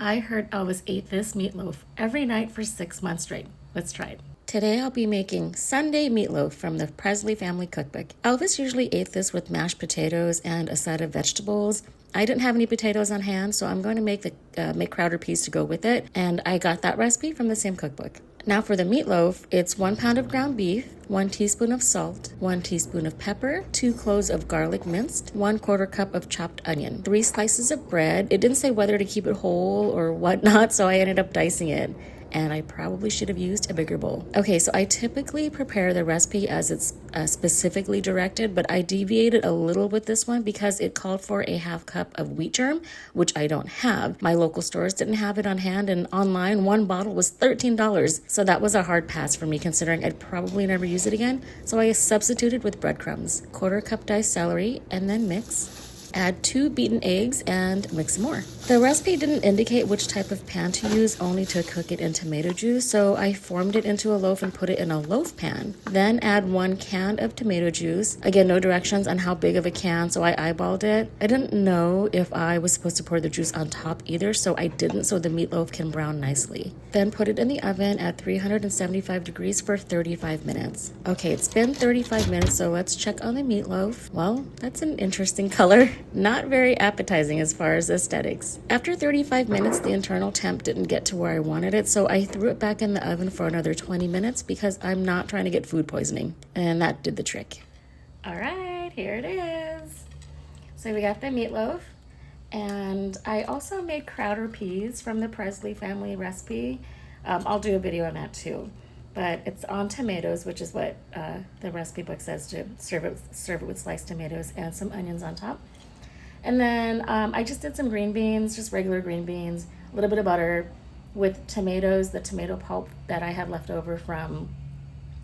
I heard Elvis ate this meatloaf every night for 6 months straight. Let's try it. Today I'll be making Sunday meatloaf from the Presley family cookbook. Elvis usually ate this with mashed potatoes and a side of vegetables. I didn't have any potatoes on hand, so I'm going to make Crowder peas to go with it, and I got that recipe from the same cookbook. Now for the meatloaf, it's 1 pound of ground beef, 1 teaspoon of salt, 1 teaspoon of pepper, 2 cloves of garlic minced, 1/4 cup of chopped onion, 3 slices of bread. It didn't say whether to keep it whole or whatnot, so I ended up dicing it. And I probably should have used a bigger bowl. Okay, so I typically prepare the recipe as it's specifically directed, but I deviated a little with this one because it called for a 1/2 cup of wheat germ, which I don't have. My local stores didn't have it on hand, and online, 1 bottle was $13. So that was a hard pass for me, considering I'd probably never use it again. So I substituted with breadcrumbs, 1/4 cup diced celery, and then mix. Add 2 beaten eggs and mix some more. The recipe didn't indicate which type of pan to use, only to cook it in tomato juice, so I formed it into a loaf and put it in a loaf pan. Then add 1 can of tomato juice. Again, no directions on how big of a can, so I eyeballed it. I didn't know if I was supposed to pour the juice on top either, so I didn't, so the meatloaf can brown nicely. Then put it in the oven at 375 degrees for 35 minutes. Okay, it's been 35 minutes, so let's check on the meatloaf. Well, that's an interesting color. Not very appetizing as far as aesthetics. After 35 minutes, the internal temp didn't get to where I wanted it, so I threw it back in the oven for another 20 minutes because I'm not trying to get food poisoning. And that did the trick. All right, here it is. So we got the meatloaf, and I also made Crowder peas from the Presley family recipe. I'll do a video on that too. But it's on tomatoes, which is what the recipe book says, to serve it with sliced tomatoes and some onions on top. And then I just did some green beans, just regular green beans, a little bit of butter with tomatoes, the tomato pulp that I had left over from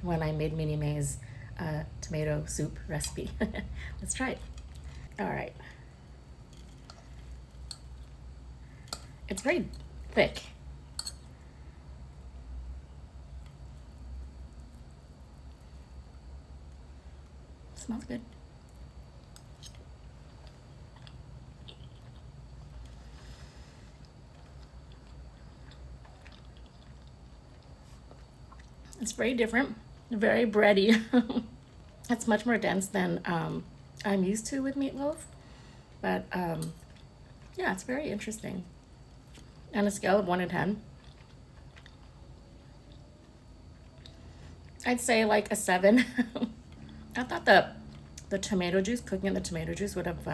when I made Minnie Mae's tomato soup recipe. Let's try it. All right. It's very thick. Smells good. It's very different, very bready. It's much more dense than I'm used to with meatloaf. But yeah, it's very interesting. On a scale of 1 to 10, I'd say like a 7. I thought the tomato juice, cooking in the tomato juice would have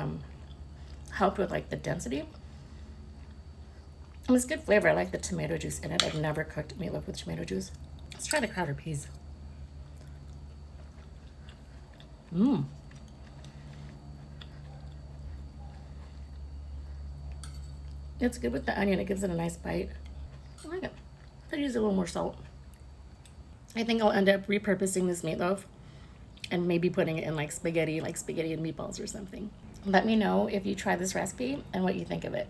helped with like the density. And it's good flavor. I like the tomato juice in it. I've never cooked meatloaf with tomato juice. Let's try the Crowder peas. It's good with the onion. It gives it a nice bite. I like it. I'd use a little more salt. I think I'll end up repurposing this meatloaf and maybe putting it in like spaghetti and meatballs or something. Let me know if you try this recipe and what you think of it.